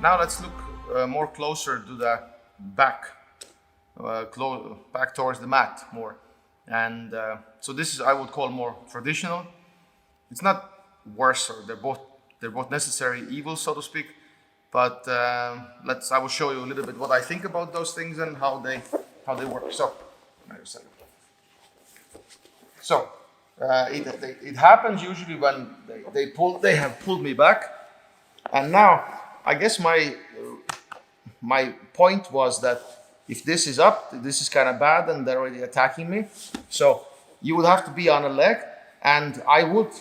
Now let's look more closer to the back, back towards the mat more. And so this is, I would call, more traditional. It's not worse, or they're both necessary evils, so to speak. But I will show you a little bit what I think about those things and how they work. So it happens usually when they have pulled me back, and now I guess my point was that if this is up, this is kind of bad, and they're already attacking me. So you would have to be on a leg, and I would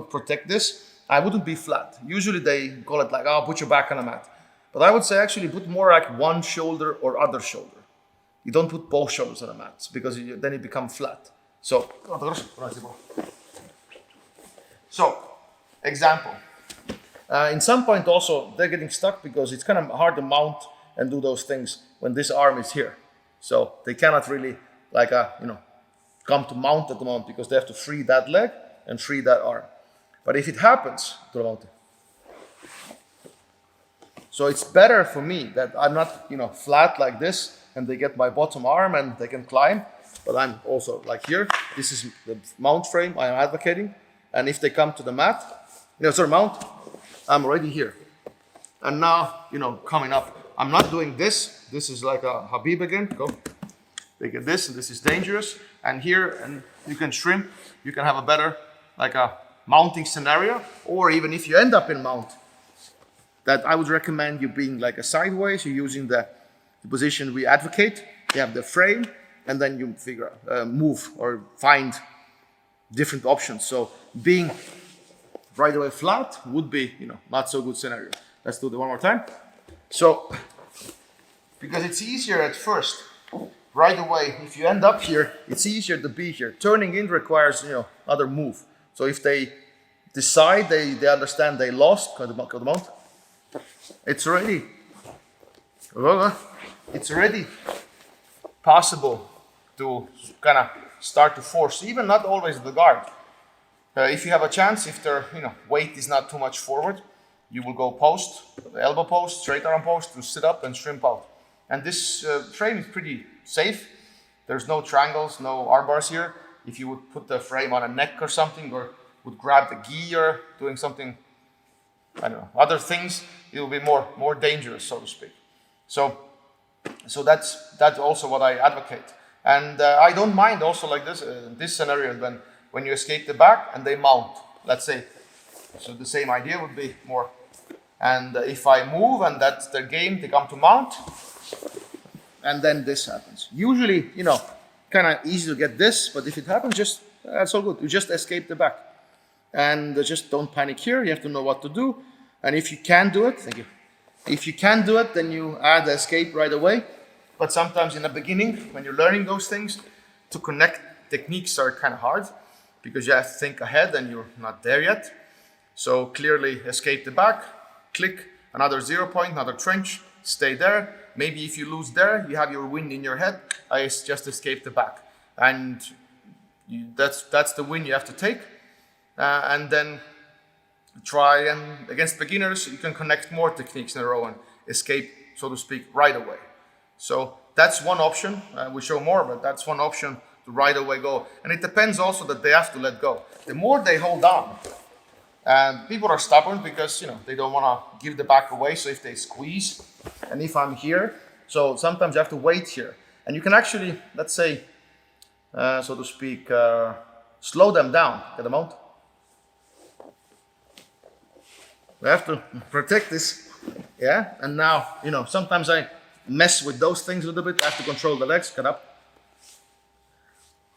protect this. I wouldn't be flat. Usually they call it like, oh, put your back on the mat. But I would say actually put more like one shoulder or other shoulder. You don't put both shoulders on the mat because then you become flat. So example. In some point also they're getting stuck because it's kind of hard to mount and do those things when this arm is here. So they cannot really come to mount at the moment because they have to free that leg and free that arm. But if it happens, so it's better for me that I'm not flat like this and they get my bottom arm and they can climb, but I'm also like here. This is the mount frame I am advocating. And if they come to the mat, mount, I'm already here. And now, coming up, I'm not doing this. This is like a Habib again. Go. They get this, and this is dangerous. And here, and you can shrimp. You can have a better, like a mounting scenario. Or even if you end up in mount, that I would recommend you being like a sideways. You're using the position we advocate. You have the frame, and then you figure move or find different options. So being right away flat would be, not so good scenario. Let's do it one more time. So, because it's easier at first, right away, if you end up here, it's easier to be here. Turning in requires, other move. So if they decide, they understand they lost, it's already possible to kind of start to force, even not always the guard. If you have a chance, if their weight is not too much forward, you will go post, elbow post, straight arm post to sit up and shrimp out. And this frame is pretty safe. There's no triangles, no arm bars here. If you would put the frame on a neck or something, or would grab the gi or doing something, other things, it will be more dangerous, so to speak. So that's also what I advocate. And I don't mind also like this scenario when you escape the back and they mount, let's say. So the same idea would be more. And if I move and that's their game, they come to mount, and then this happens. Usually, kind of easy to get this, but if it happens, that's all good. You just escape the back. And just don't panic here. You have to know what to do. And if you can do it, thank you. If you can do it, then you add the escape right away. But sometimes in the beginning, when you're learning those things, to connect techniques are kind of hard because you have to think ahead and you're not there yet. So clearly escape the back, click, another 0 point, another trench, stay there. Maybe if you lose there, you have your win in your head. I just escape the back. And that's the win you have to take. And then try, and against beginners, you can connect more techniques in a row and escape, so to speak, right away. So that's one option. We'll show more, but that's one option to right away go. And it depends also that they have to let go. The more they hold on, and people are stubborn because, they don't want to give the back away. So if they squeeze, and if I'm here, so sometimes you have to wait here. And you can actually, let's say, so to speak, slow them down. Get them out. We have to protect this. Yeah. And now, sometimes I mess with those things a little bit. I have to control the legs. Get up.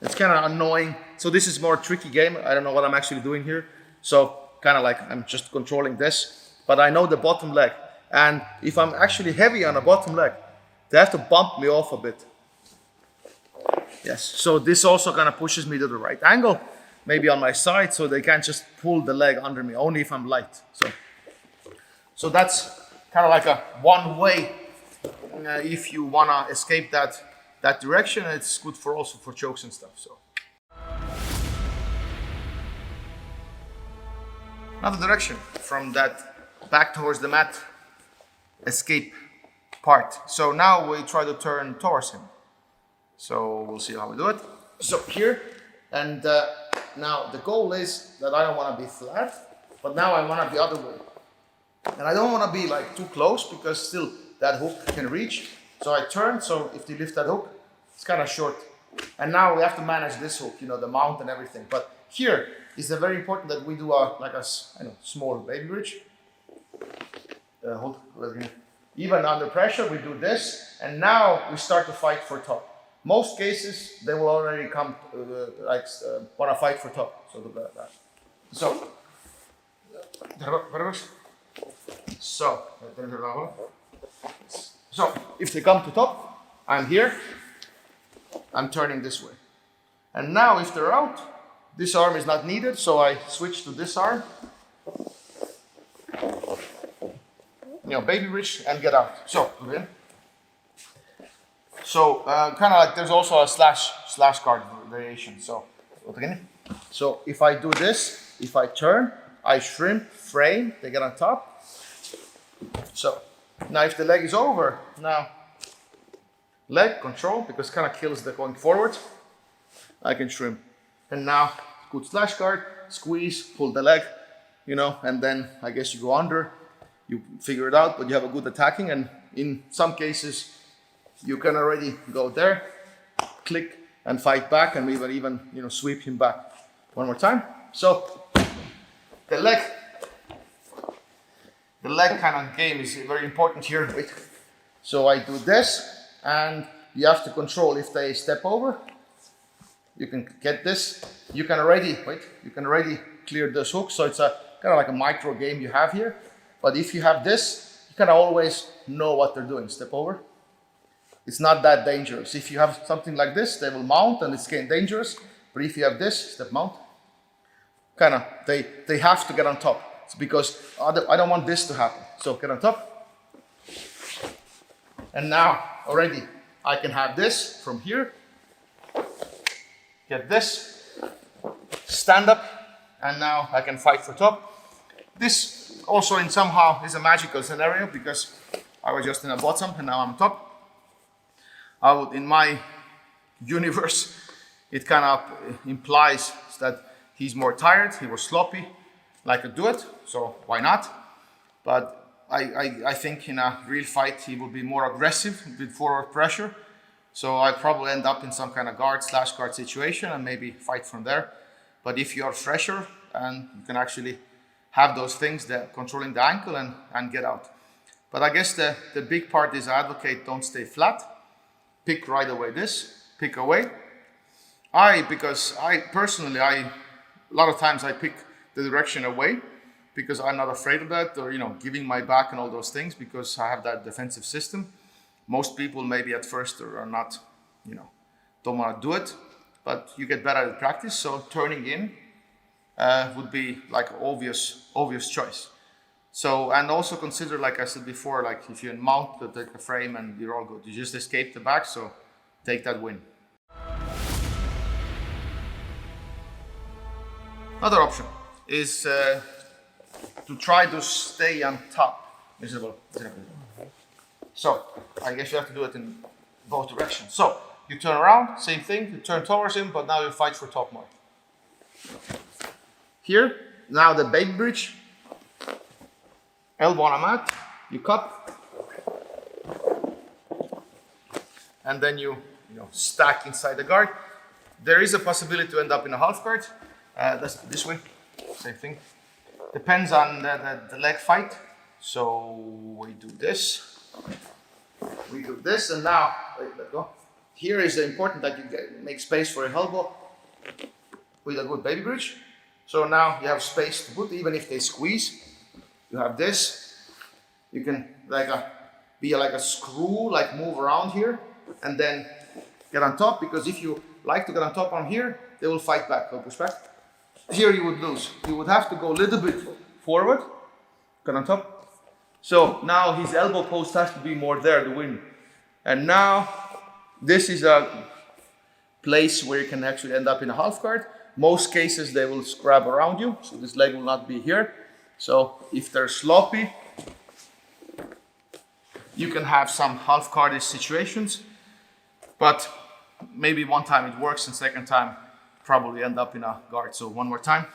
It's kind of annoying. So this is more tricky game. I don't know what I'm actually doing here. So kind of like I'm just controlling this, but I know the bottom leg. And if I'm actually heavy on the bottom leg, they have to bump me off a bit. Yes, so this also kind of pushes me to the right angle, maybe on my side, so they can't just pull the leg under me, only if I'm light. So that's kind of like a one way. If you want to escape that direction, it's good also for chokes and stuff. So another direction from that back towards the mat. escape part. So now we try to turn towards him. So we'll see how we do it. So here, and now the goal is that I don't want to be flat, but now I want to be the other way. And I don't want to be like too close because still that hook can reach. So I turn, so if they lift that hook, it's kind of short. And now we have to manage this hook, you know, the mount and everything. But here is very important that we do like a small baby bridge. Even under pressure, we do this, and now we start to fight for top. Most cases, they will already come want to fight for top. So do that. So if they come to top, I'm here. I'm turning this way. And now if they're out, this arm is not needed, so I switch to this arm. You know, baby bridge and get out. So, okay. So kind of like there's also a slash guard variation. So, again. So if I do this, if I turn, I shrimp, frame, they get on top. So now if the leg is over, now leg control, because kind of kills the going forward, I can shrimp. And now good slash guard, squeeze, pull the leg, you know, and then I guess you go under, you figure it out, but you have a good attacking, and in some cases you can already go there, click and fight back, and even you know, sweep him back. One more time. So the leg kind of game is very important here. Wait. So I do this, and you have to control if they step over. You can get this. You can already clear this hook. So it's a kind of like a micro game you have here. But if you have this, you can always know what they're doing. Step over. It's not that dangerous. If you have something like this, they will mount and it's getting dangerous. But if you have this, step mount, kind of, they have to get on top. It's because I don't want this to happen. So get on top. And now already I can have this from here. Get this, stand up, and now I can fight for top. This also in somehow is a magical scenario because I was just in the bottom and now I'm top. In my universe, it kind of implies that he's more tired, he was sloppy, like to do it, so why not? But I think in a real fight he will be more aggressive with forward pressure. So I probably end up in some kind of guard/slash guard situation and maybe fight from there. But if you are fresher and you can actually have those things, that controlling the ankle and get out. But I guess the big part is I advocate don't stay flat. Pick right away this, pick away. Because I personally, a lot of times I pick the direction away because I'm not afraid of that, or, you know, giving my back and all those things, because I have that defensive system. Most people maybe at first are not, you know, don't want to do it, but you get better at practice. So turning in would be like obvious choice. So, and also consider, like I said before, like if you mount the frame and you're all good, you just escape the back, so take that win. Another option is to try to stay on top. So, I guess you have to do it in both directions. So, you turn around, same thing, you turn towards him, but now you fight for top more. Here, now the baby bridge, elbow on a mat, you cup, and then you stack inside the guard. There is a possibility to end up in a half guard. That's this way, same thing. Depends on the leg fight. So we do this. We do this, and now, let go. Here is important that you make space for your elbow with a good baby bridge. So now you have space to put, even if they squeeze. You have this. You can be like a screw, like move around here, and then get on top. Because if you like to get on top on here, they will fight back. Go push back. Here you would lose. You would have to go a little bit forward, get on top. So now his elbow post has to be more there to win. And now this is a place where you can actually end up in a half guard. Most cases they will grab around you, so this leg will not be here. So if they're sloppy, You can have some half cardish situations, but maybe one time it works and second time probably end up in a guard. So one more time.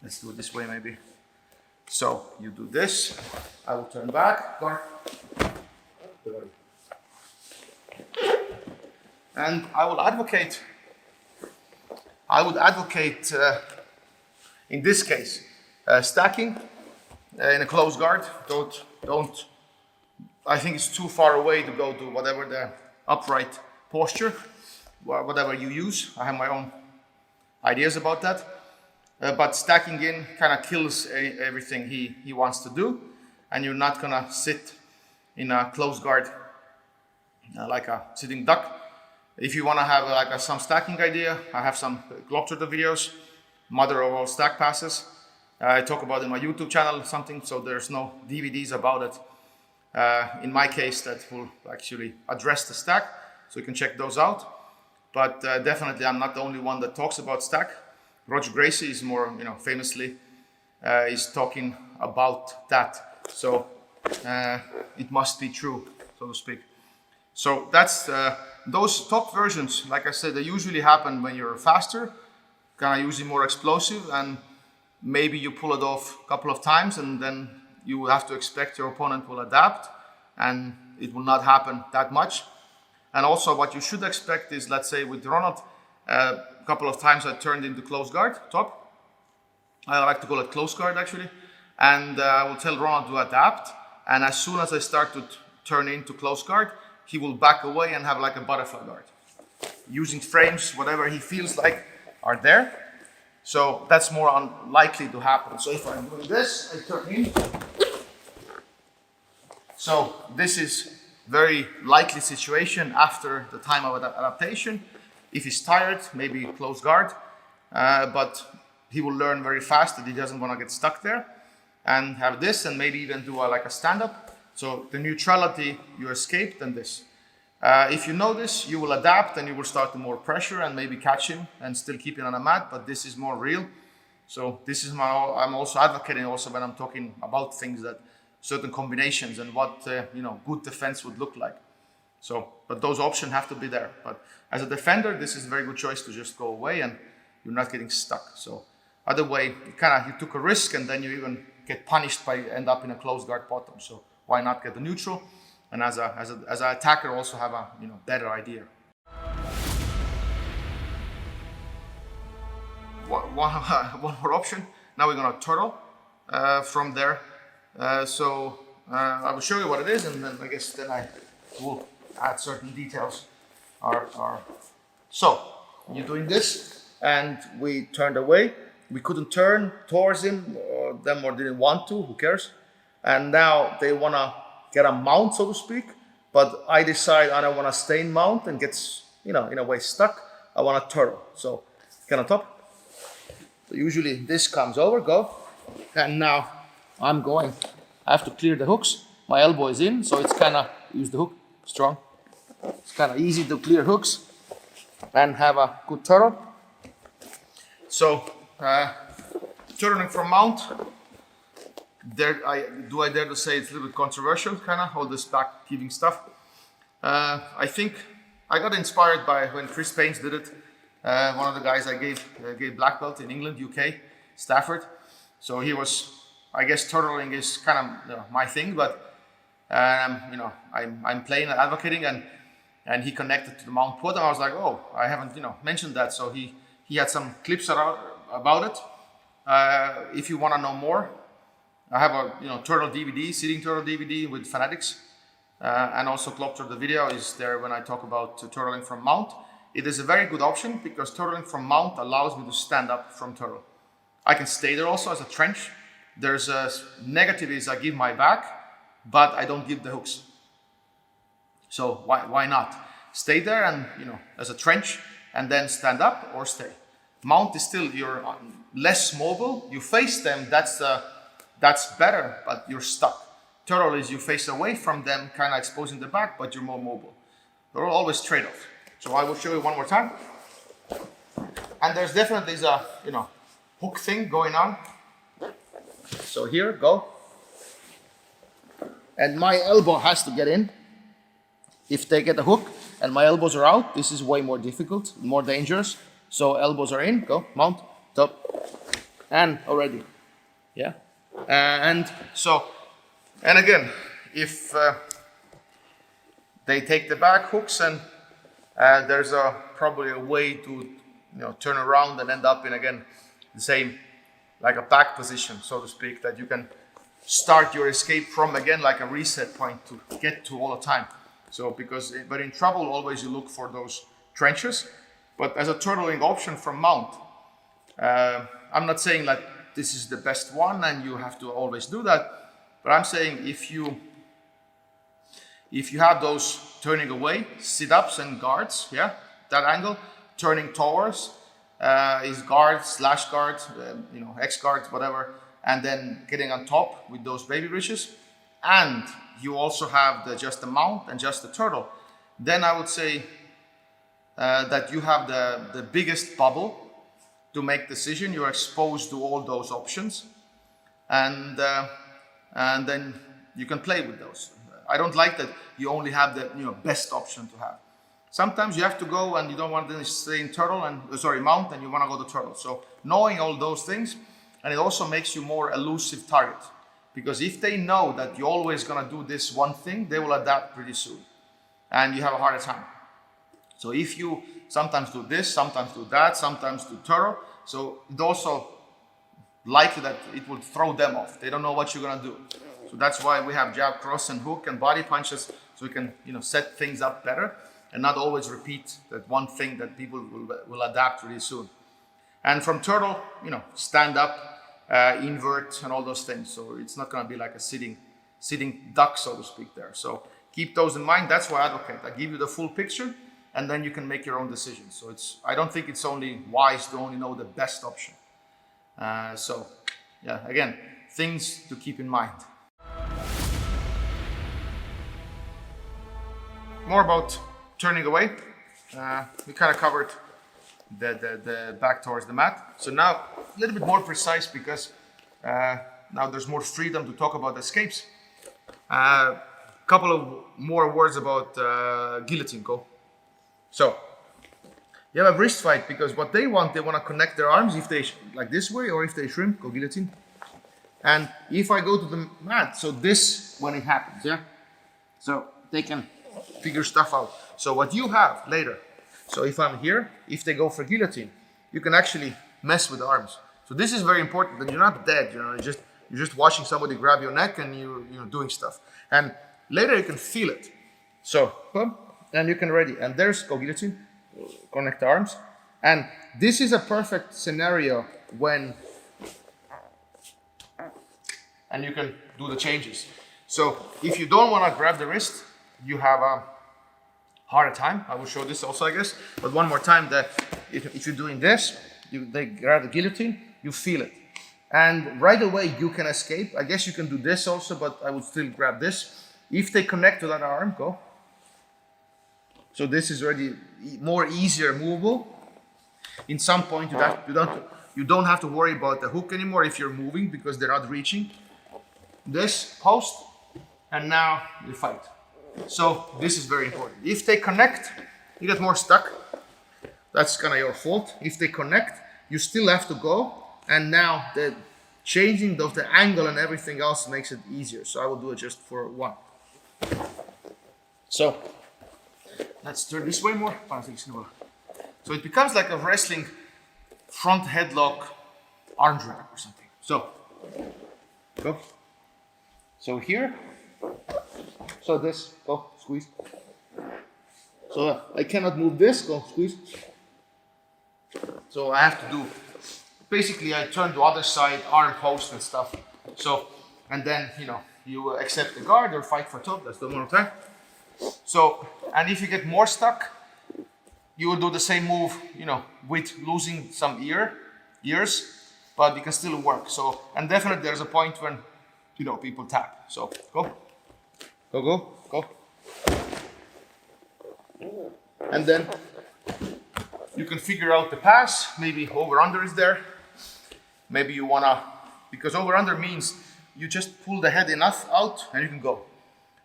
Let's do it this way maybe. So you do this, I will turn back, guard. And I would advocate in this case, stacking in a close guard. Don't, I think it's too far away to go to whatever the upright posture, whatever you use. I have my own ideas about that. But stacking in kind of kills everything he wants to do, and you're not gonna sit in a close guard like a sitting duck. If you want to have some stacking idea, I have some Globetrotter videos, mother of all stack passes. I talk about it in my YouTube channel something, so there's no DVDs about it. In my case, that will actually address the stack, so you can check those out. But definitely, I'm not the only one that talks about stack. Roger Gracie is more, famously is talking about that. So it must be true, so to speak. So that's those top versions. Like I said, they usually happen when you're faster, kind of usually more explosive, and maybe you pull it off a couple of times, and then you have to expect your opponent will adapt, and it will not happen that much. And also, what you should expect is, let's say with Ronald, a couple of times I turned into close guard top. I like to call it close guard actually, and I will tell Ronald to adapt. And as soon as I start to turn into close guard, he will back away and have like a butterfly guard, using frames, whatever he feels like are there. So that's more unlikely to happen. So if I'm doing this, I turn in. So this is very likely situation after the time of adaptation. If he's tired, maybe close guard, but he will learn very fast that he doesn't want to get stuck there, and have this, and maybe even do like a stand-up. So the neutrality, you escaped, and this. If you know this, you will adapt and you will start to more pressure and maybe catch him and still keep him on a mat, but this is more real. So this is I'm also advocating also when I'm talking about things that certain combinations and what, good defense would look like. So, but those options have to be there. But as a defender, this is a very good choice to just go away and you're not getting stuck. So other way, you took a risk and then you even get punished by end up in a close guard bottom. So why not get the neutral? And as an attacker, also have a better idea. One more option. Now we're gonna turtle from there. So I will show you what it is, and then I guess then I will add certain details. So you're doing this, and we turned away. We couldn't turn towards him or them, or didn't want to. Who cares? And now they wanna get a mount, so to speak. But I decide I don't want to stay in mount and gets in a way stuck. I want to turtle. So get on top. So usually this comes over, go, and now I'm going. I have to clear the hooks. My elbow is in, so it's use the hook strong. It's kind of easy to clear hooks and have a good turtle. So turtling from mount. I dare to say it's a little bit controversial, all this back heaving stuff. I think I got inspired by when Chris Paines did it. One of the guys I gave black belt in England, UK, Stafford. So he was, I guess, turtling is my thing, but I'm playing and advocating, and he connected to the mount put, and I was like, oh, I haven't mentioned that. So he had some clips about it. If you want to know more, I have a turtle DVD, sitting turtle DVD with Fanatics, and also Globetrotter. The video is there when I talk about turtling from mount. It is a very good option because turtling from mount allows me to stand up from turtle. I can stay there also as a trench. There's a negative is I give my back, but I don't give the hooks. So why not stay there and as a trench and then stand up or stay. Mount is still you're less mobile. You face them. That's better, but you're stuck. Turtle is you face away from them, exposing the back, but you're more mobile. There are always trade-offs. So I will show you one more time. And there's definitely a hook thing going on. So here, go. and my elbow has to get in. If they get a hook and my elbows are out, this is way more difficult, more dangerous. So elbows are in, go, mount, top, and already, yeah. And again, if they take the back hooks, and there's probably a way to turn around and end up in again the same, like a back position, so to speak, that you can start your escape from again, like a reset point to get to all the time. So but in trouble, always you look for those trenches. But as a turtling option from mount, I'm not saying that this is the best one and you have to always do that. But I'm saying if you have those turning away, sit-ups and guards, yeah, that angle, turning towards is guard, slash guard, X guard, whatever, and then getting on top with those baby bridges, and you also have just the mount and just the turtle, then I would say that you have the biggest bubble to make decision. You're exposed to all those options, and then you can play with those. I don't like that you only have the best option to have. Sometimes you have to go and you don't want to stay in turtle and mount, and you want to go to turtle. So knowing all those things, and it also makes you more elusive target, because if they know that you're always going to do this one thing, they will adapt pretty soon, and you have a harder time. So if you sometimes do this, sometimes do that, sometimes do turtle, so it's also likely that it will throw them off. They don't know what you're going to do. So that's why we have jab, cross, and hook and body punches, so we can set things up better and not always repeat that one thing that people will adapt really soon. And from turtle, stand up, invert, and all those things. So it's not going to be like a sitting duck, so to speak, there. So keep those in mind. That's why I advocate. I give you the full picture, and then you can make your own decisions. So I don't think it's only wise to only know the best option. So yeah, again, things to keep in mind. More about turning away. We kind of covered the back towards the mat. So now a little bit more precise, because now there's more freedom to talk about escapes. Couple of more words about guillotine. Go. So you have a wrist fight, because what they want to connect their arms, if they like this way, or if they shrimp, go guillotine. And if I go to the mat, so this when it happens, yeah. So they can figure stuff out. So what you have later, so if I'm here, if they go for guillotine, you can actually mess with the arms. So this is very important, that you're not dead, you're just watching somebody grab your neck and you're doing stuff. And later you can feel it. So, and you can ready, and there's go guillotine, connect the arms. And this is a perfect scenario when, and you can do the changes. So if you don't want to grab the wrist, you have a harder time. I will show this also, I guess. But one more time, that if you're doing this, they grab the guillotine, you feel it. And right away you can escape. I guess you can do this also, but I would still grab this. If they connect to that arm, go. So this is already more easier movable. In some point you don't have to worry about the hook anymore if you're moving, because they're not reaching. This post, and now you fight. So this is very important. If they connect, you get more stuck. That's kind of your fault. If they connect, you still have to go. And now the changing of the angle and everything else makes it easier. So I will do it just for one. So let's turn this way more. So it becomes like a wrestling front headlock arm drag or something. So go. So here. So this, go, squeeze. So I cannot move this, go, squeeze. So I have to do, basically I turn to other side, arm post and stuff. So, and then, you accept the guard or fight for top, that's the one time. So, and if you get more stuck, you will do the same move, with losing some ears, but you can still work. So, and definitely there's a point when, people tap. So, go. Go. And then you can figure out the pass. Maybe over under is there. Maybe you wanna, because over under means you just pull the head enough out and you can go.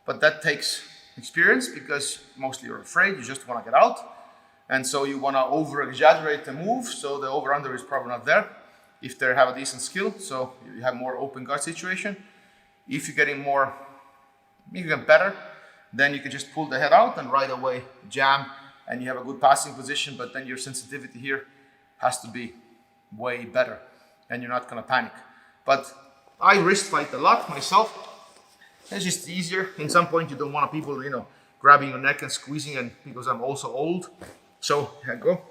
but that takes experience because mostly you're afraid, you just want to get out. And so you want to over-exaggerate the move, so the over-under is probably not there if they have a decent skill, so you have more open guard situation. If you're getting more, even better, then you can just pull the head out and right away jam, and you have a good passing position, but then your sensitivity here has to be way better, and you're not going to panic. But I wrist fight a lot myself. It's just easier. In some point, you don't want people, grabbing your neck and squeezing, and because I'm also old. So here I go.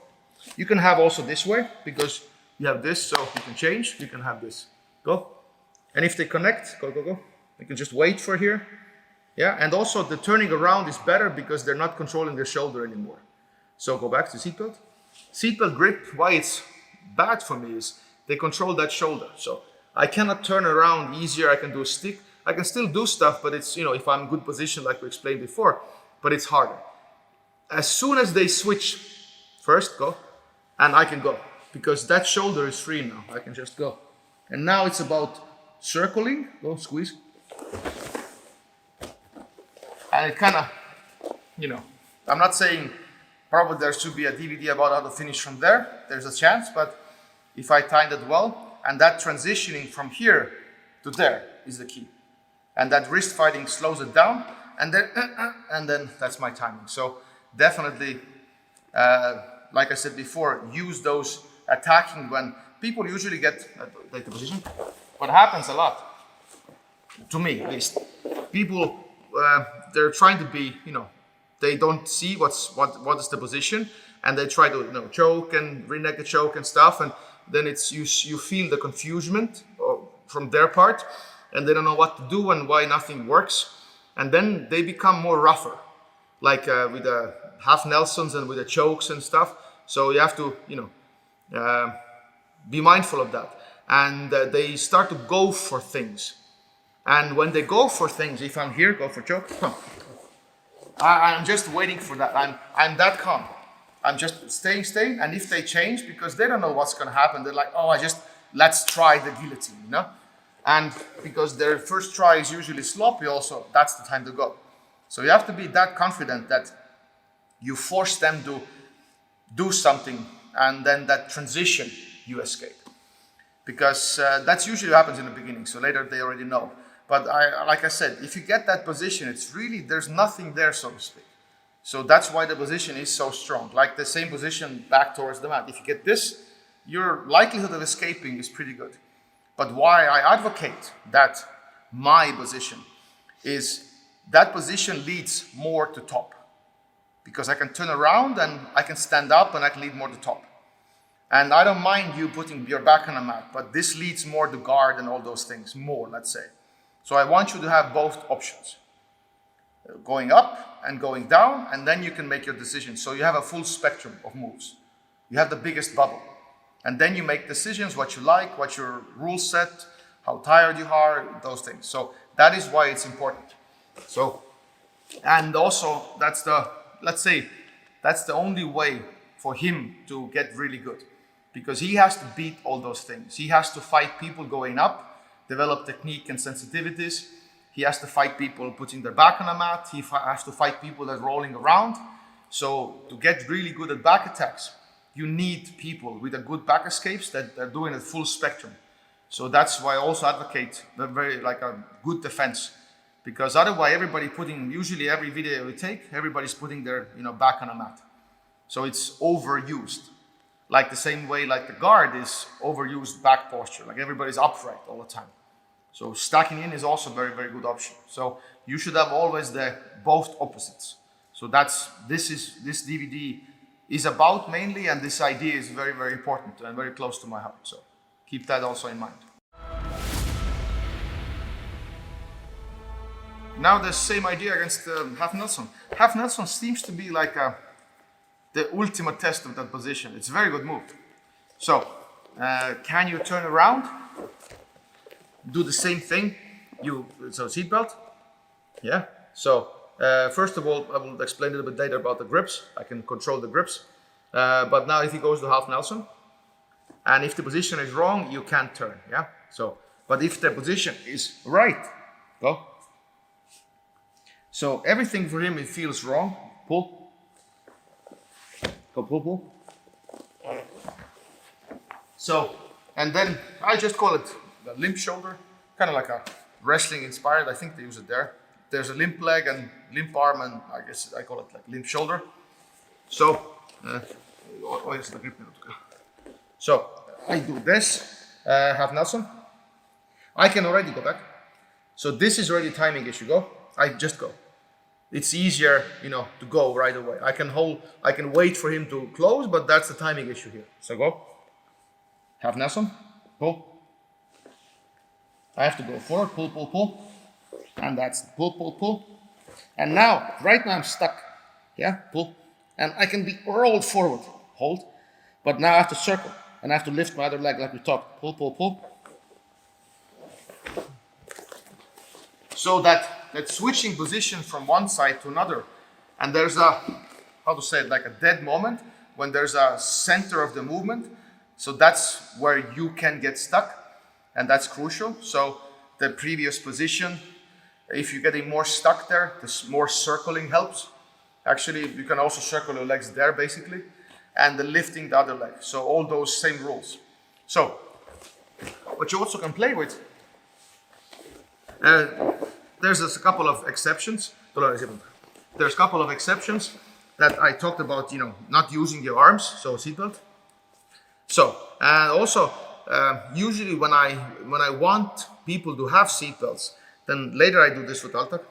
You can have also this way, because you have this, so you can change. You can have this. Go. And if they connect, go, go, go. You can just wait for here. Yeah, and also the turning around is better because they're not controlling their shoulder anymore. So go back to seatbelt. Seatbelt grip, why it's bad for me is they control that shoulder. So I cannot turn around easier. I can do a stick. I can still do stuff, but it's, if I'm in good position, like we explained before, but it's harder. As soon as they switch, first go, and I can go, because that shoulder is free now. I can just go. And now it's about circling, go, squeeze. And it kind of, I'm not saying probably there should be a DVD about how to finish from there. There's a chance, but if I timed it well, and that transitioning from here to there is the key. And that wrist fighting slows it down, and then that's my timing. So definitely, like I said before, use those attacking when people usually get take the position. What happens a lot, to me at least, people they're trying to be, they don't see what is the position, and they try to choke and rear naked choke and stuff, and then it's you feel the confusion from their part. And they don't know what to do and why nothing works. And then they become more rougher, like with the half Nelsons and with the chokes and stuff. So you have to, be mindful of that. And they start to go for things. And when they go for things, if I'm here, go for choke. I'm just waiting for that. I'm that calm. I'm just staying. And if they change, because they don't know what's going to happen, they're like, let's try the guillotine, And because their first try is usually sloppy also, that's the time to go. So you have to be that confident that you force them to do something, and then that transition you escape. Because that's usually what happens in the beginning, so later they already know. But like I said, if you get that position, it's really, there's nothing there, so to speak. So that's why the position is so strong. Like the same position back towards the mat. If you get this, your likelihood of escaping is pretty good. But why I advocate that my position is that position leads more to top. Because I can turn around and I can stand up and I can lead more to top. And I don't mind you putting your back on a mat, but this leads more to guard and all those things, more, let's say. So I want you to have both options. Going up and going down, and then you can make your decision. So you have a full spectrum of moves. You have the biggest bubble. And then you make decisions, what you like, what your rule set, how tired you are, those things. So that is why it's important. So, and also that's the only way for him to get really good. Because he has to beat all those things. He has to fight people going up, develop technique and sensitivities. He has to fight people putting their back on a mat. He has to fight people that are rolling around. So to get really good at back attacks, you need people with a good back escapes that are doing a full spectrum. So that's why I also advocate a good defense. Because otherwise usually every video we take, everybody's putting their back on a mat. So it's overused. Like the same way like the guard is overused back posture. Like everybody's upright all the time. So stacking in is also a very, very good option. So you should have always both opposites. So this DVD is about mainly, and this idea is very, very important and very close to my heart. So keep that also in mind. Now the same idea against Half Nelson. Half Nelson seems to be like the ultimate test of that position. It's a very good move. So can you turn around? Do the same thing. So seatbelt. Yeah. So first of all, I will explain a little bit later about the grips. I can control the grips. But now if he goes to Half Nelson, and if the position is wrong, you can't turn. Yeah. So, but if the position is right, go. So everything for him, it feels wrong. Pull. Go pull, pull. So, and then I just call it the limp shoulder, kind of like a wrestling inspired. I think they use it there. There's a limp leg and limp arm, and I guess I call it like limp shoulder. So, so I do this, half Nelson. I can already go back. So this is already timing issue. Go. I just go. It's easier, to go right away. I can wait for him to close, but that's the timing issue here. So go. Half Nelson. Pull. I have to go forward. Pull, pull, pull. And that's pull, pull, pull. And now, right now I'm stuck. Yeah, pull. And I can be rolled forward. Hold. But now I have to circle. And I have to lift my other leg like we talked. Pull, pull, pull. So that switching position from one side to another, and there's like a dead moment when there's a center of the movement. So that's where you can get stuck, and that's crucial. So the previous position, if you're getting more stuck there, the more circling helps. Actually, you can also circle your legs there basically, and the lifting the other leg. So all those same rules. So what you also can play with, there's a couple of exceptions. There's a couple of exceptions that I talked about, not using your arms, so seatbelt. So, and also, usually when I want people to have seatbelts, then later I do this with Altak.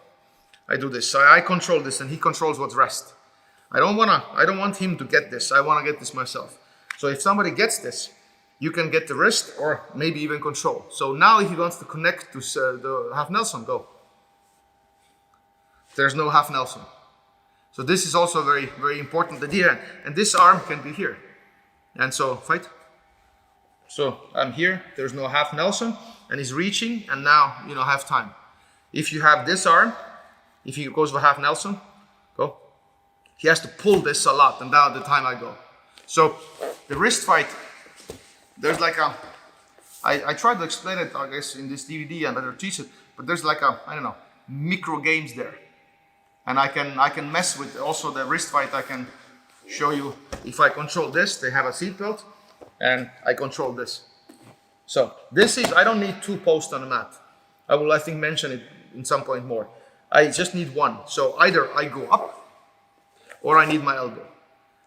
I do this. So I control this and he controls what's rest. I don't want him to get this. I want to get this myself. So if somebody gets this, you can get the wrist or maybe even control. So now if he wants to connect to the half Nelson, go. There's no half Nelson. So this is also a very, very important idea. And this arm can be here. And so fight. So I'm here, there's no half Nelson, and he's reaching, and now, half time. If you have this arm, if he goes for half Nelson, go. He has to pull this a lot, and now the time I go. So the wrist fight, there's like I tried to explain it, I guess, in this DVD and better teach it, but there's like micro games there. And I can mess with also the wrist fight. I can show you if I control this, they have a seatbelt, and I control this. So this is, I don't need two posts on the mat. I will, I think, mention it in some point more. I just need one. So either I go up or I need my elbow.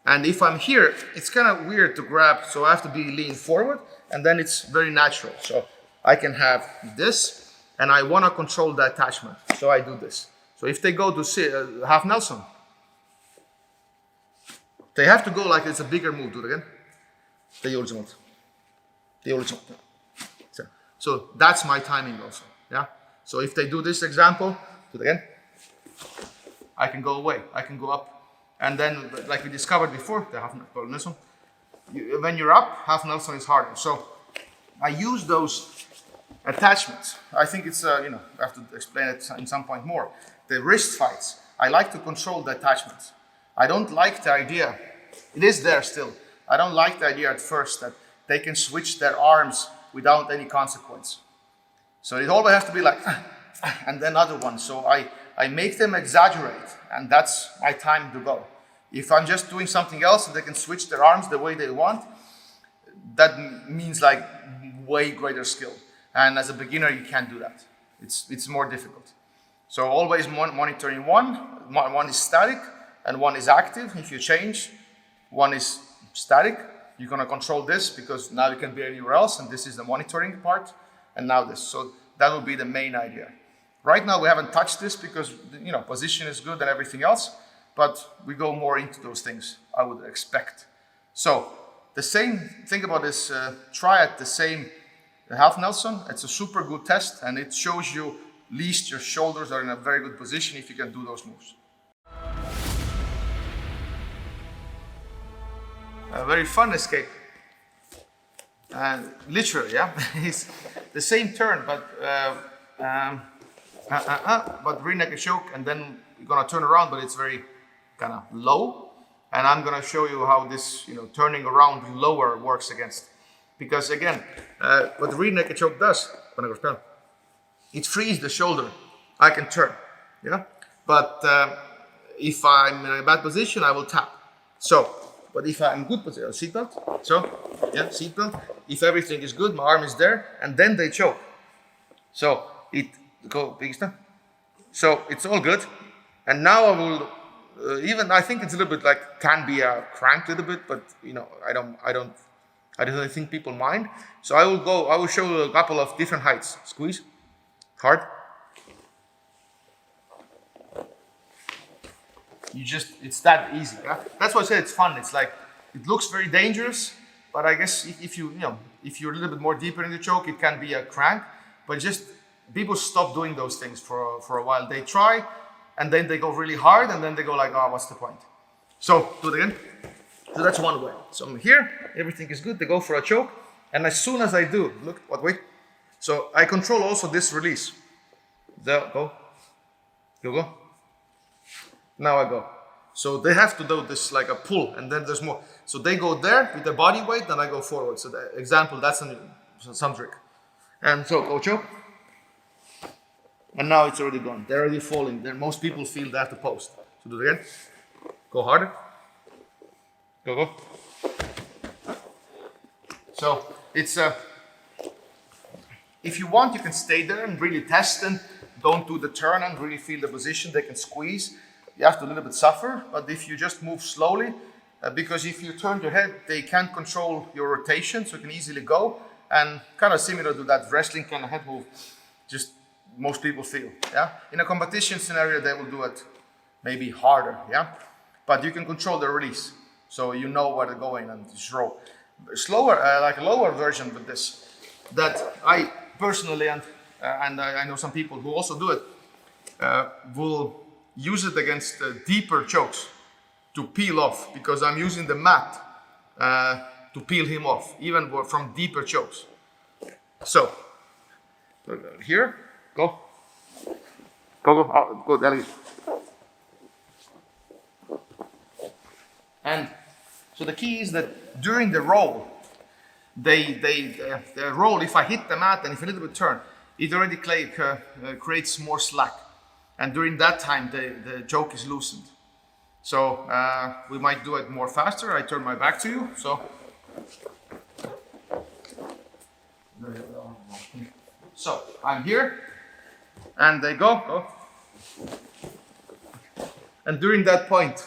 And if I'm here, it's kind of weird to grab, so I have to be leaned forward, and then it's very natural. So I can have this, and I want to control the attachment, so I do this. So if they go to half Nelson, they have to go like it's a bigger move. Do it again. The ultimate. So that's my timing also. Yeah. So if they do this example, do it again. I can go away. I can go up. And then, like we discovered before, the half Nelson, when you're up, half Nelson is harder. So I use those attachments. I think it's, I have to explain it in some point more. The wrist fights, I like to control the attachments. I don't like the idea, it is there still. I don't like the idea at first that they can switch their arms without any consequence. So it always has to be like, and then other one. So I make them exaggerate, and that's my time to go. If I'm just doing something else and they can switch their arms the way they want, that means like way greater skill. And as a beginner, you can't do that. It's more difficult. So always monitoring one is static and one is active. If you change, one is static, you're gonna control this because now you can be anywhere else, and this is the monitoring part, and now this. So that will be the main idea. Right now we haven't touched this because position is good and everything else, but we go more into those things, I would expect. So the same, think about this triad, the same half Nelson. It's a super good test, and it shows you at least your shoulders are in a very good position if you can do those moves. A very fun escape. Literally, yeah. It's the same turn, but rear naked choke, and then you're gonna turn around, but it's very kind of low. And I'm gonna show you how this, turning around lower works against. Because again, what the rear naked choke does, it frees the shoulder. I can turn, yeah. But if I'm in a bad position, I will tap. So, but if I'm in good position, seatbelt. So, yeah, seatbelt. If everything is good, my arm is there, and then they choke. So it go big step. So it's all good. And now I will even I think it's a little bit like can be a crank a little bit, but you know I don't really think people mind. So I will show you a couple of different heights. Squeeze, hard. It's that easy. Yeah? That's why I say it's fun. It's like it looks very dangerous, but I guess if you're a little bit more deeper in the choke, it can be a crank. But just people stop doing those things for a while. They try, and then they go really hard, and then they go like, oh, what's the point? So do it again. So that's one way. So I'm here, everything is good. They go for a choke, and as soon as I do, look, wait. So I control also this release. There, go. Go. Now I go. So they have to do this like a pull, and then there's more. So they go there with the body weight, then I go forward. So the example, that's some trick. And so go choke. And now it's already gone. They're already falling. Then most people feel they have to post. So do it again. Go harder. Go. So it's if you want, you can stay there and really test and don't do the turn and really feel the position. They can squeeze. You have to a little bit suffer, but if you just move slowly, because if you turn your head, they can't control your rotation, so you can easily go. And kind of similar to that wrestling kind of head move, just most people feel. Yeah. In a competition scenario, they will do it maybe harder. Yeah. But you can control the release, so you know where they're going and just roll. Slower, like a lower version with this, that I personally and I know some people who also do it, will use it against deeper chokes to peel off, because I'm using the mat to peel him off, even from deeper chokes. So, here, go, delegate. And so the key is that during the roll, they roll, if I hit the mat and if a little bit turn, it already creates more slack. And during that time, the choke is loosened. So we might do it more faster. I turn my back to you. So I'm here, and they go. And during that point,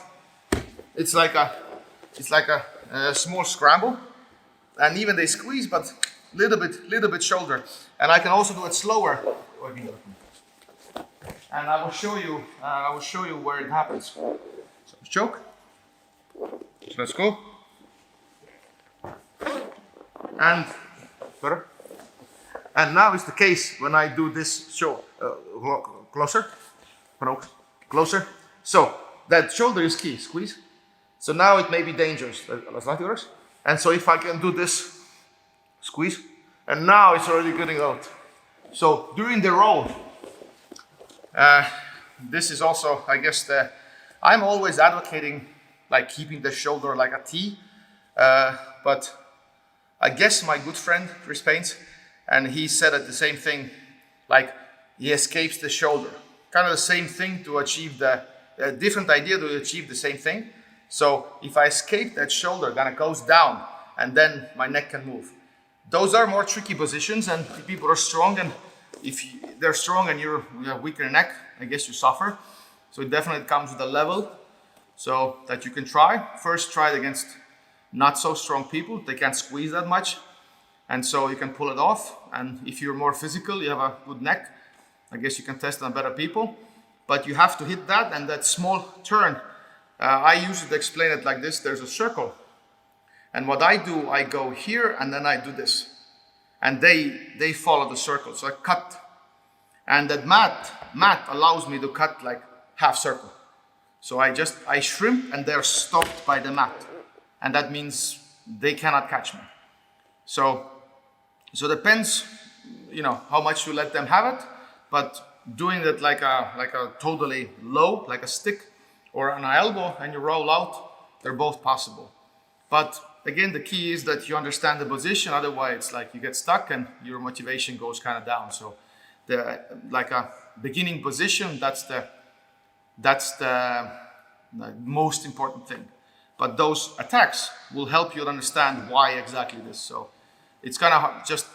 it's like a small scramble, and even they squeeze, but little bit shoulder. And I can also do it slower. And I will show you where it happens. So choke. So let's go. And better. And now is the case when I do this show closer. So that shoulder is key. Squeeze. So now it may be dangerous. And so if I can do this, squeeze, and now it's already getting out. So during the roll, this is also, I guess, I'm always advocating like keeping the shoulder like a T, but I guess my good friend Chris Paines, and he said it the same thing, like he escapes the shoulder, kind of the same thing to achieve a different idea to achieve the same thing. So if I escape that shoulder, then it goes down, and then my neck can move. Those are more tricky positions, and people are strong, and if they're strong and you have weaker neck, I guess you suffer. So it definitely comes with a level, so that you can try. First, try it against not so strong people. They can't squeeze that much, and so you can pull it off. And if you're more physical, you have a good neck, I guess you can test on better people. But you have to hit that, and that small turn. I usually explain it like this. There's a circle, and what I do, I go here, and then I do this. And they follow the circle. So I cut. And that mat allows me to cut like half circle. So I shrimp, and they're stopped by the mat. And that means they cannot catch me. So depends, how much you let them have it. But doing it like a totally low, like a stick or an elbow, and you roll out, they're both possible. But again, the key is that you understand the position. Otherwise, it's like you get stuck and your motivation goes kind of down. So, like a beginning position, that's That's the most important thing. But those attacks will help you understand why exactly this. So it's kind of just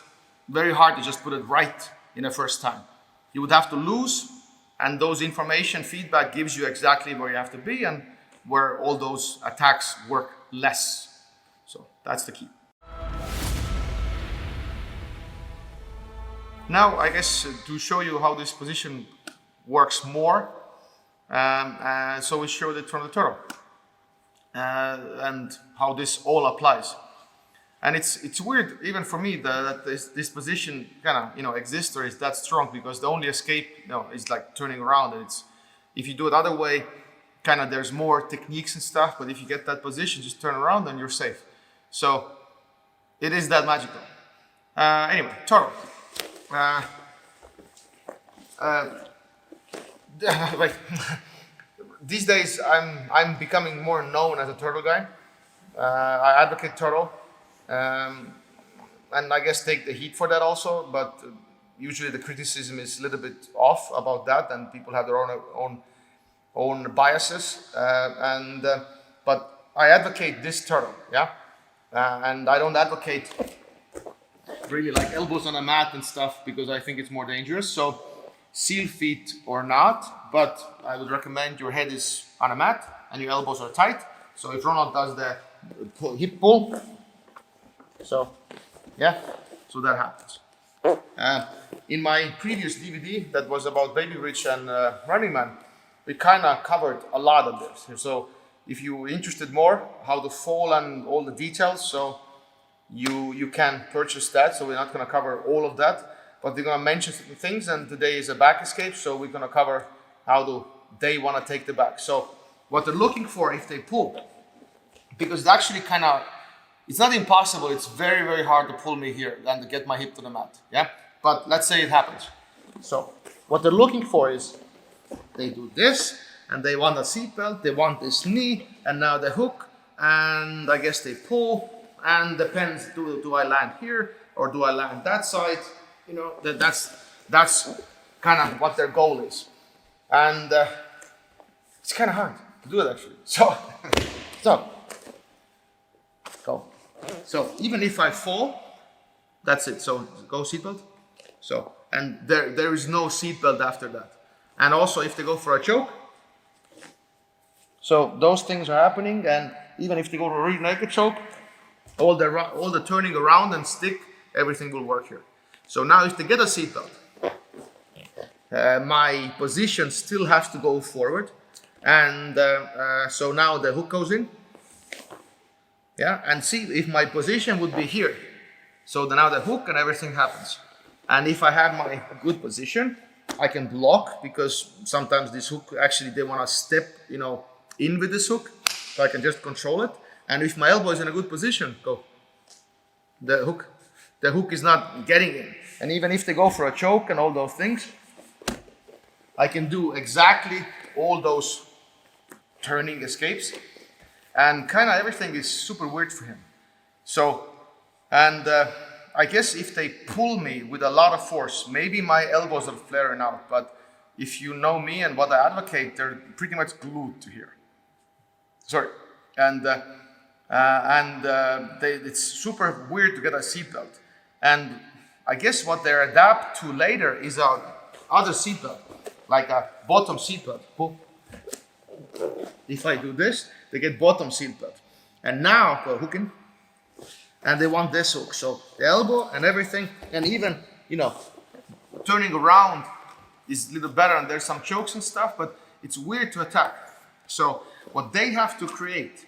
very hard to just put it right in the first time. You would have to lose, and those information feedback gives you exactly where you have to be and where all those attacks work less. So that's the key. Now, I guess to show you how this position works more, so we showed it from the turtle and how this all applies. And it's weird even for me that this position kind of exists or is that strong, because the only escape is like turning around, and it's, if you do it other way, kind of there's more techniques and stuff, but if you get that position, just turn around and you're safe. So it is that magical. Anyway, turtle. Wait. These days I'm becoming more known as a turtle guy. I advocate turtle. And I guess take the heat for that also, but usually the criticism is a little bit off about that, and people have their own biases. But I advocate this turtle, yeah, and I don't advocate really like elbows on a mat and stuff, because I think it's more dangerous. So seal feet or not, but I would recommend your head is on a mat and your elbows are tight. So if Ronald does the hip pull. So, yeah, so that happens. In my previous DVD that was about Baby Rich and Running Man, we kind of covered a lot of this. So if you're interested more, how to fall and all the details, so you can purchase that. So we're not going to cover all of that, but we're going to mention certain things, and today is a back escape, so we're going to cover how do they want to take the back. So what they're looking for if they pull, because it's actually kind of, it's not impossible, it's very, very hard to pull me here and to get my hip to the mat, yeah? But let's say it happens. So what they're looking for is, they do this, and they want a seatbelt, they want this knee, and now the hook, and I guess they pull, and depends, do I land here, or do I land that side? That's kind of what their goal is. And it's kind of hard to do it actually. So go. So even if I fall, that's it. So go seatbelt. So, and there is no seatbelt after that. And also if they go for a choke, so those things are happening, and even if they go to a rear naked choke, all the turning around and stick, everything will work here. So now if they get a seatbelt, my position still has to go forward, and so now the hook goes in. Yeah, and see if my position would be here. So now the hook and everything happens. And if I have my good position, I can block, because sometimes this hook, actually they want to step, in with this hook. So I can just control it. And if my elbow is in a good position, go. The hook is not getting in. And even if they go for a choke and all those things, I can do exactly all those turning escapes. And kind of everything is super weird for him. So, and I guess if they pull me with a lot of force, maybe my elbows are flaring out. But if you know me and what I advocate, they're pretty much glued to here. Sorry. And it's super weird to get a seatbelt. And I guess what they adapt to later is a other seatbelt, like a bottom seatbelt. If I do this, they get bottom seatbelt. And now go hooking, and they want this hook. So the elbow and everything, and even turning around is a little better. And there's some chokes and stuff, but it's weird to attack. So what they have to create,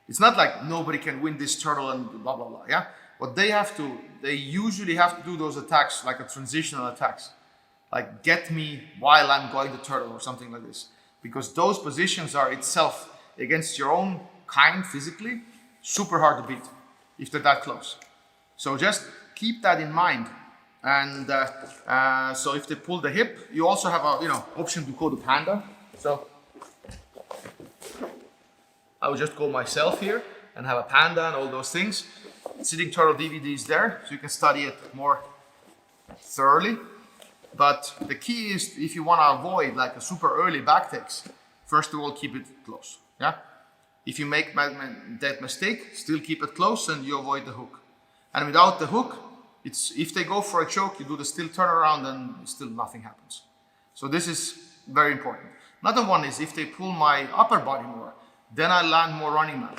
it's not like nobody can win this turtle and blah blah blah. Yeah, what they usually have to do those attacks like a transitional attacks, like get me while I'm going to turtle or something like this, because those positions are itself against your own kind physically super hard to beat if they're that close. So just keep that in mind. And so if they pull the hip, you also have a option to go to panda. So I would just go myself here and have a panda and all those things. Sitting Turtle DVD is there, so you can study it more thoroughly. But the key is, if you want to avoid like a super early back takes, first of all, keep it close. Yeah. If you make that mistake, still keep it close and you avoid the hook. And without the hook, if they go for a choke, you do the still turnaround and still nothing happens. So this is very important. Another one is if they pull my upper body more, then I land more running man.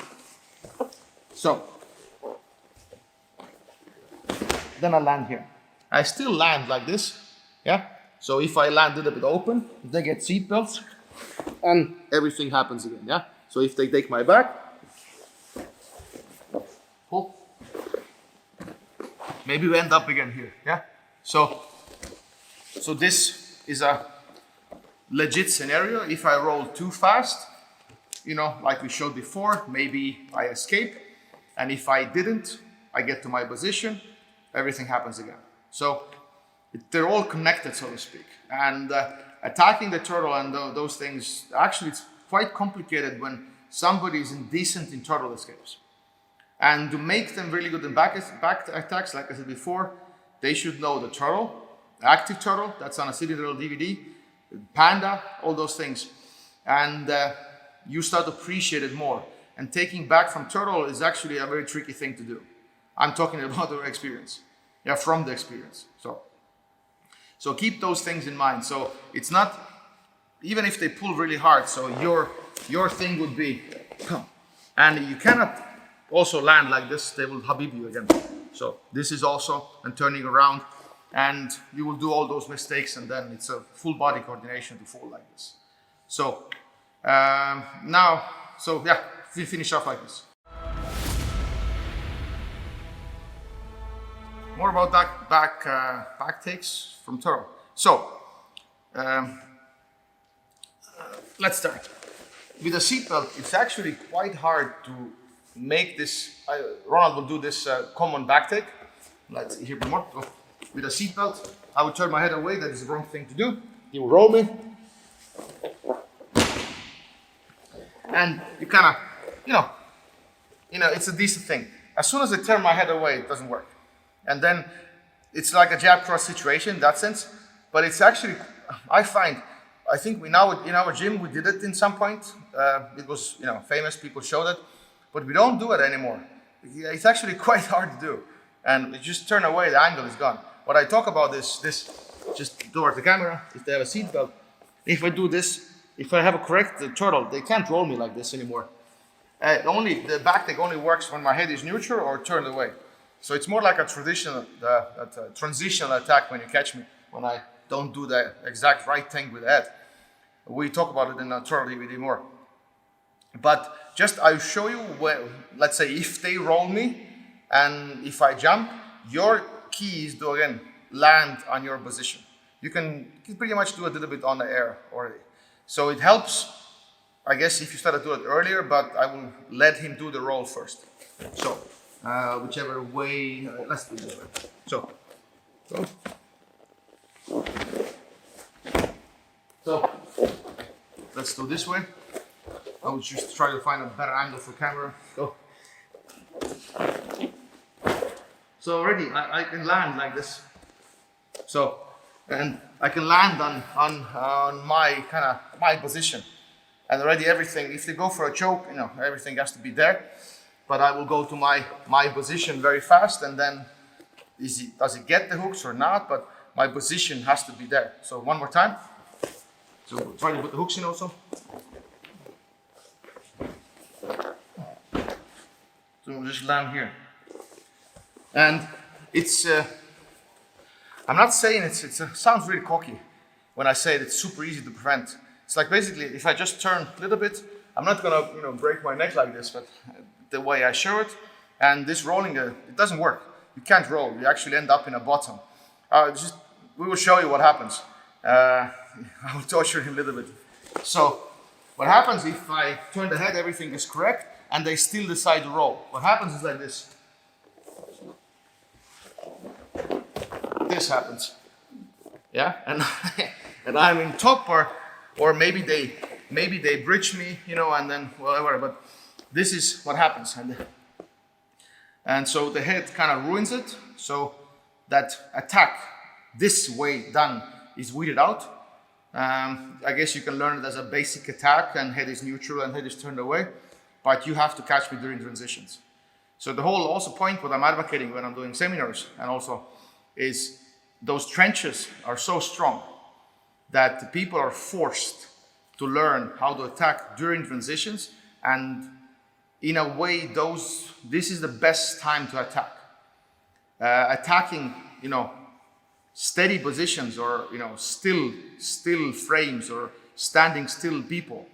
So, then I land here. I still land like this, yeah? So if I land a little bit open, they get seat belts and everything happens again, yeah? So if they take my back, pull, maybe we end up again here, yeah? So this is a legit scenario. If I roll too fast, you know, like we showed before, maybe I escape. And if I didn't, I get to my position, everything happens again. So they're all connected, so to speak. And attacking the turtle and those things, actually it's quite complicated when somebody is indecent in turtle escapes. And to make them really good in back attacks, like I said before, they should know the turtle, active turtle, that's on a City Turtle DVD, panda, all those things. And you start to appreciate it more. And taking back from turtle is actually a very tricky thing to do. I'm talking about the experience. Yeah, from the experience. So keep those things in mind. So it's not, even if they pull really hard, so your thing would be, come. And you cannot also land like this, they will habib you again. So this is also, and turning around, and you will do all those mistakes, and then it's a full body coordination to fall like this. So now, so yeah, we finish off like this. More about back takes from turtle. So let's start. With a seatbelt, it's actually quite hard to make this. Ronald will do this common back take. Let's hear more. Oh. With a seatbelt, I would turn my head away. That is the wrong thing to do. He will roll me, and you kind of, you know, it's a decent thing. As soon as I turn my head away, it doesn't work. And then it's like a jab cross situation in that sense. But it's actually, I think we now in our gym, we did it in some point. It was, famous, people showed it. But we don't do it anymore. It's actually quite hard to do. And you just turn away, the angle is gone. What I talk about is this, just towards the camera, if they have a seat belt. If I do this, if I have a correct turtle, they can't roll me like this anymore. The back take only works when my head is neutral or turned away. So it's more like a transitional attack when you catch me, when I don't do the exact right thing with the head. We talk about it in a turtle DVD more. But just I'll show you where, let's say if they roll me and if I jump, your key is to again land on your position. You can pretty much do a little bit on the air already. So it helps, I guess, if you start to do it earlier, but I will let him do the roll first. So whichever way, let's do this way. So, go. So, let's do this way. I will just try to find a better angle for camera. Go. So already I can land like this. So, and I can land on my position. And already everything, if they go for a choke, everything has to be there. But I will go to my position very fast, and then does it get the hooks or not? But my position has to be there. So one more time. So we'll try to put the hooks in also. So we'll just land here. And it's, I'm not saying it sounds really cocky when I say it's super easy to prevent. It's like basically if I just turn a little bit, I'm not gonna break my neck like this, but the way I show it, and this rolling, it doesn't work. You can't roll. You actually end up in a bottom. We will show you what happens. I will torture him a little bit. So what happens if I turn the head, everything is correct, and they still decide to roll? What happens is like this. This happens. Yeah, and I'm in top, or maybe they bridge me, and then whatever. But this is what happens, and so the head kind of ruins it. So that attack this way done is weeded out. I guess you can learn it as a basic attack, and head is neutral and head is turned away, but you have to catch me during transitions. So the whole also point what I'm advocating when I'm doing seminars and also is those trenches are so strong that the people are forced to learn how to attack during transitions, and in a way this is the best time to attack. Attacking, steady positions or still frames or standing still people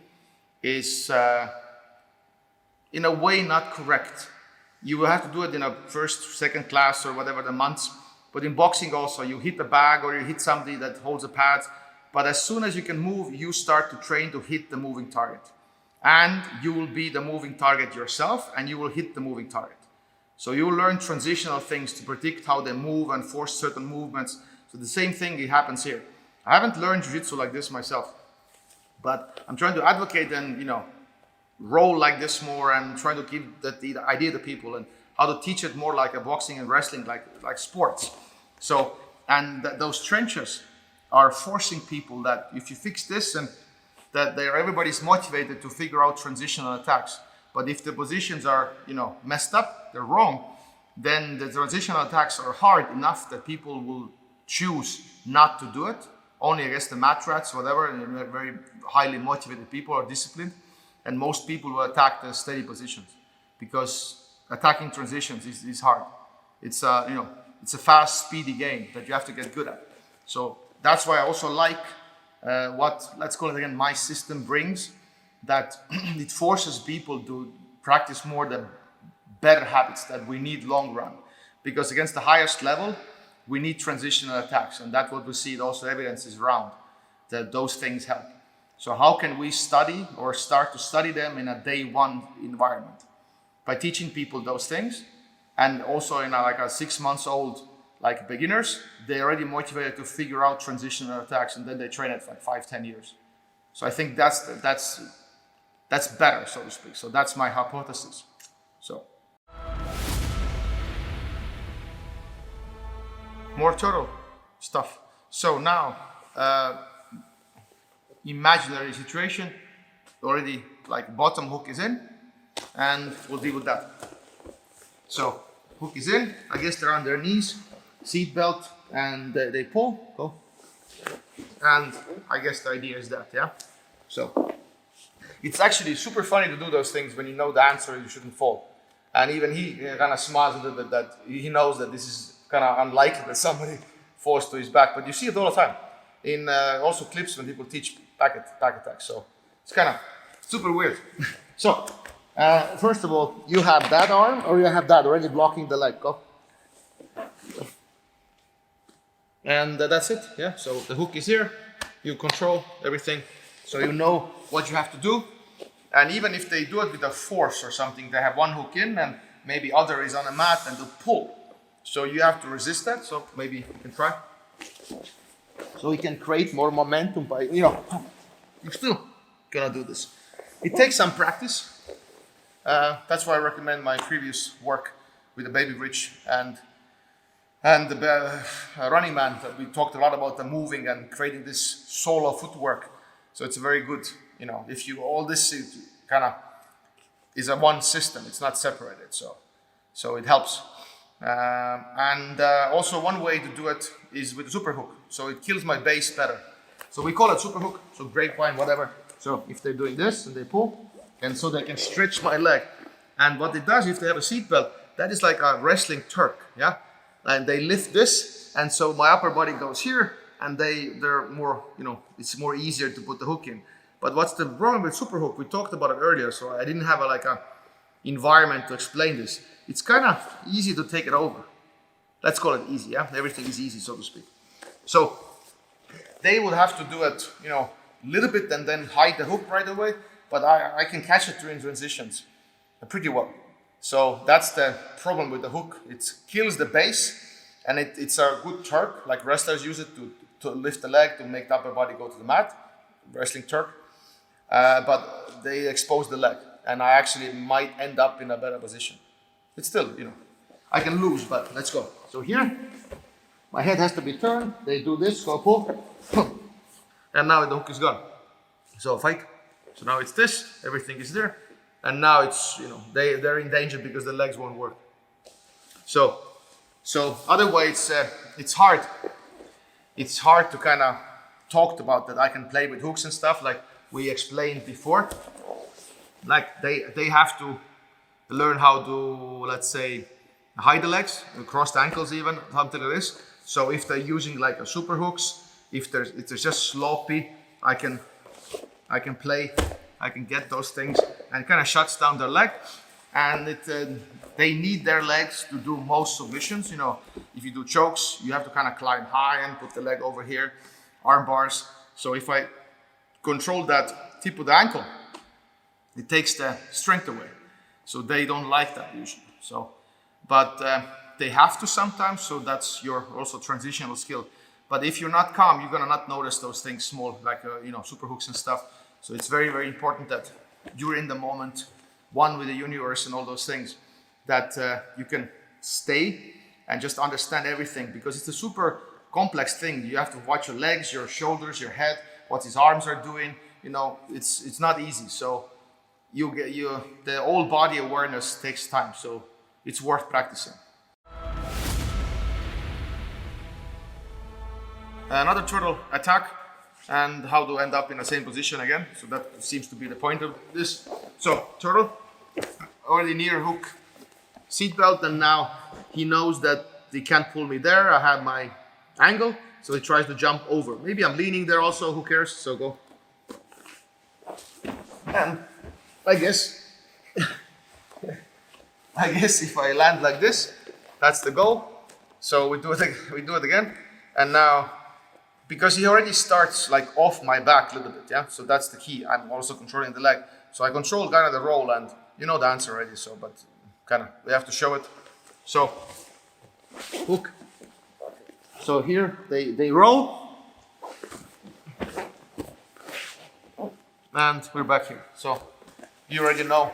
is in a way not correct. You will have to do it in a first, second class or whatever the months. But in boxing also, you hit the bag or you hit somebody that holds a pad. But as soon as you can move, you start to train to hit the moving target. And you will be the moving target yourself, and you will hit the moving target. So you will learn transitional things to predict how they move and force certain movements. So the same thing happens here. I haven't learned jiu-jitsu like this myself, but I'm trying to advocate and roll like this more, and trying to give the idea to people and how to teach it more like a boxing and wrestling, like sports. So, and those trenches are forcing people that if you fix this, and that everybody's motivated to figure out transitional attacks. But if the positions are messed up, they're wrong, then the transitional attacks are hard enough that people will choose not to do it, only against the mat rats, whatever, and very highly motivated people are disciplined. And most people will attack the steady positions because attacking transitions is hard. It's it's a fast, speedy game that you have to get good at. So that's why I also like what, let's call it again, my system brings, that it forces people to practice more the better habits that we need long run. Because against the highest level, we need transitional attacks, and that's what we see also evidence is around, that those things help. So how can we study or start to study them in a day one environment? By teaching people those things, and also in a 6 months old beginners, they're already motivated to figure out transitional attacks, and then they train it for 5-10 years. So I think that's better, so to speak. So that's my hypothesis. So more turtle stuff. So now imaginary situation, already bottom hook is in, and we'll deal with that. So hook is in, I guess they're on their knees, seat belt, and they pull, go. And I guess the idea is that, yeah? So it's actually super funny to do those things when you know the answer, you shouldn't fall. And even he kind of smiles a little bit that he knows that this is kind of unlikely that somebody falls to his back, but you see it all the time. In also clips when people teach back attacks. So it's kind of super weird. So first of all, you have that arm or you have that already blocking the leg. Go. And that's it. Yeah. So the hook is here. You control everything. So you know what you have to do. And even if they do it with a force or something, they have one hook in and maybe other is on a mat and to pull. So you have to resist that. So maybe you can try. So we can create more momentum by, you're still gonna do this. It takes some practice. That's why I recommend my previous work with the baby bridge and the running man. That we talked a lot about the moving and creating this solo footwork. So it's a very good, if you, all this kind of is a one system, it's not separated. So it helps. And also one way to do it is with the super hook. So it kills my base better. So we call it super hook, so grapevine, whatever. So if they're doing this and they pull, and so they can stretch my leg. And what it does, if they have a seat belt, that is like a wrestling Turk, yeah? And they lift this, and so my upper body goes here, and they're more, it's more easier to put the hook in. But what's the problem with super hook? We talked about it earlier, so I didn't have a environment to explain this. It's kind of easy to take it over. Let's call it easy, yeah? Everything is easy, so to speak. So they would have to do it, a little bit and then hide the hook right away, but I can catch it during transitions pretty well. So that's the problem with the hook. It kills the base, and it's a good Turk, like wrestlers use it to lift the leg, to make the upper body go to the mat, wrestling Turk. But they expose the leg, and I actually might end up in a better position. It's still, I can lose, but let's go. So here, my head has to be turned. They do this, go pull. and now the hook is gone. So fight. So now it's this, everything is there, and now it's, you know, they're in danger because the legs won't work. So otherwise it's hard. It's hard to kind of talk about that I can play with hooks and stuff like we explained before. Like they have to learn how to, let's say, hide the legs, cross the ankles even, something like this. So if they're using like a super hooks, if it's just sloppy, I can play, I can get those things and kind of shuts down their leg. And they need their legs to do most submissions. You know, if you do chokes, you have to kind of climb high and put the leg over here, arm bars. So if I control that tip of the ankle, it takes the strength away. So they don't like that usually. So, but they have to sometimes. So that's your also transitional skill. But if you're not calm, you're gonna not notice those things small, like you know, super hooks and stuff. So it's very, very important that you're in the moment, one with the universe and all those things, that you can stay and just understand everything, because it's a super complex thing. You have to watch your legs, your shoulders, your head, what his arms are doing. You know, it's not easy. So the whole body awareness takes time. So it's worth practicing. Another turtle attack, and how to end up in the same position again. So that seems to be the point of this. So turtle, already near hook, seatbelt, and now he knows that he can't pull me there. I have my angle, so he tries to jump over. Maybe I'm leaning there also, who cares? So go. And I guess if I land like this, that's the goal. So we do it again, and now, because he already starts like off my back a little bit, yeah? So that's the key. I'm also controlling the leg. So I control kind of the roll, and you know the answer already, so, but kind of, we have to show it. So, hook. So here, they roll. And we're back here. So, you already know.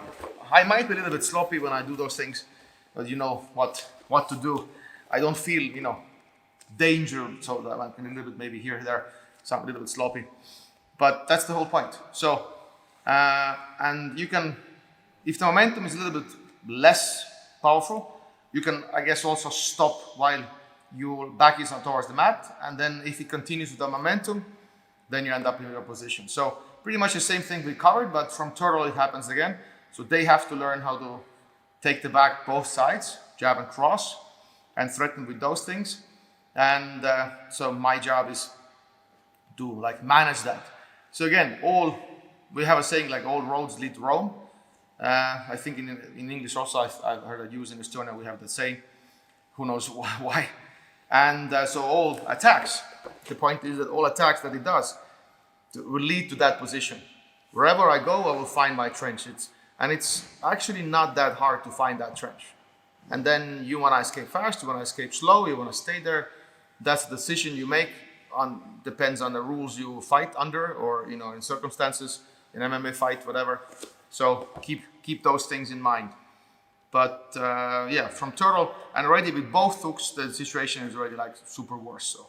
I might be a little bit sloppy when I do those things, but you know what to do. I don't feel, you know, danger, so that I can a little bit maybe here, there, some a little bit sloppy, but that's the whole point. So and you can, if the momentum is a little bit less powerful, you can, I guess, also stop while your back is towards the mat, and then if it continues with the momentum, then you end up in your position. So pretty much the same thing we covered, but from turtle it happens again. So they have to learn how to take the back both sides, jab and cross, and threaten with those things. And so my job is to like manage that. So again, we have a saying like all roads lead to Rome. I think in English also I've heard it used in Estonia, we have the saying, who knows why. And so all attacks, the point is that all attacks that it does will lead to that position. Wherever I go, I will find my trench. It's actually not that hard to find that trench. And then you want to escape fast, you want to escape slow, you want to stay there. That's the decision you make. Depends on the rules you fight under, or you know, in circumstances, in MMA fight, whatever. So keep those things in mind. But yeah, from turtle, and already with both hooks, the situation is already like super worse. So